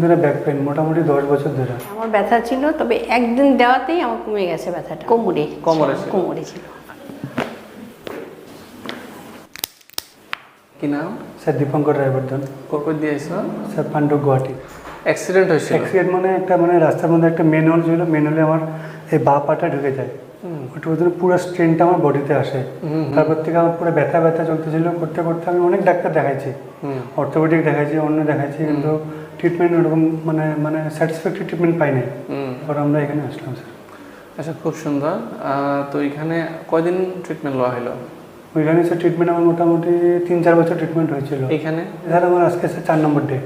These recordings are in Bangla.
ধরে ব্যাক পেইন মোটামুটি 10 বছর ধরে। আমার ব্যথা ছিল, তবে একদিন দেওয়াতেই আমার কমে গেছে ব্যথাটা। কোমরে ছিল। কি নাম? স্যার দীপঙ্কর রায়বর্ধন। কবে দিয়েছো? স্যার পান্ডু গুয়াহাটি। অ্যাক্সিডেন্ট হয়েছিল? অ্যাক্সিডেন্ট মানে একটা রাস্তার মধ্যে একটা মেনুয়াল ছিল, মেনুয়ালে আমার এই বাঁ পাটা ঢুকে যায়। ওটার জন্য পুরো স্ট্রেনটা আমার বডিতে আসে। তারপর থেকে আমার পুরো ব্যথা চলতেছিল, করতে করতে আমি অনেক ডাক্তার দেখাইছি, অর্থোপেডিক দেখাইছি, অন্য দেখাইছি, কিন্তু ট্রিটমেন্ট ওরকম মানে স্যাটিসফ্যাক্টরি ট্রিটমেন্ট পাই নাই। পরে আমরা এখানে আসলাম স্যার। আচ্ছা, খুব সুন্দর। তো এখানে কয়দিন ট্রিটমেন্ট লওয়া হলো? ওইখানে স্যার ট্রিটমেন্ট আমার মোটামুটি 3-4 বছর ট্রিটমেন্ট হয়েছিল। এখানে স্যার আমার আজকে স্যার 4 নম্বর ডে।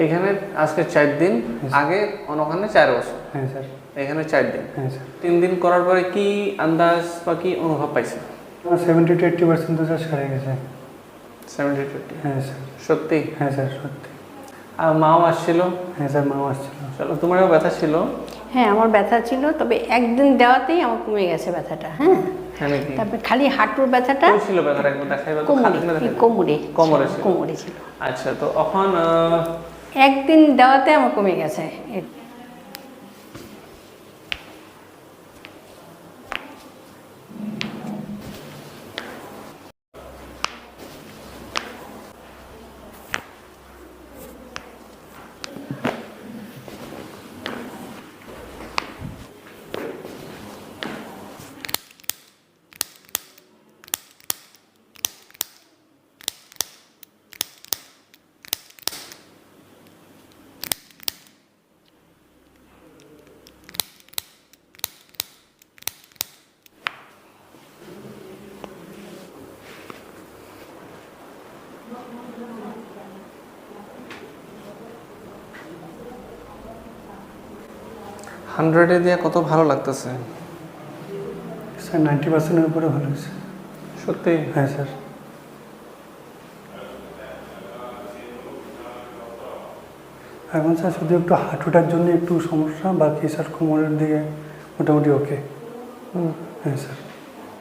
এখানে আজকে 4 দিন, আগে ওখানে 4 বছর। হ্যাঁ স্যার। এখানে 4 দিন। হ্যাঁ স্যার। 3 দিন করার পরে কি আন্দাজ বা কি অনুভব পাইছে? আমার 70-80% তো স্যার সেরে গেছে। 70-80? হ্যাঁ স্যার। সত্যি? হ্যাঁ স্যার সত্যি। আর মাও আসছিল? হ্যাঁ স্যার, মাও আসছিল। চলো, তোমারও ব্যথা ছিল? হ্যাঁ, আমার ব্যথা ছিল, তবে একদিন দেওয়াতেই আমার কমে গেছে ব্যথাটা। হ্যাঁ, তারপরে খালি হাঁটুর ব্যথাটা ছিল। ব্যথাটা একবার দেখাইবা তো? কোমরে ছিল। আচ্ছা, তো এখন একদিন দেওয়াতে আমার কমে গেছে। হান্ড্রেডে দিয়ে কত ভালো লাগতেছে স্যার। 90%-এর উপরে ভালো হয়েছে। সত্যি? হ্যাঁ স্যার। এখন স্যার শুধু একটু হাঁটুটার জন্য একটু সমস্যা, বাকি স্যার কোমরের দিকে মোটামুটি ওকে। হ্যাঁ স্যার।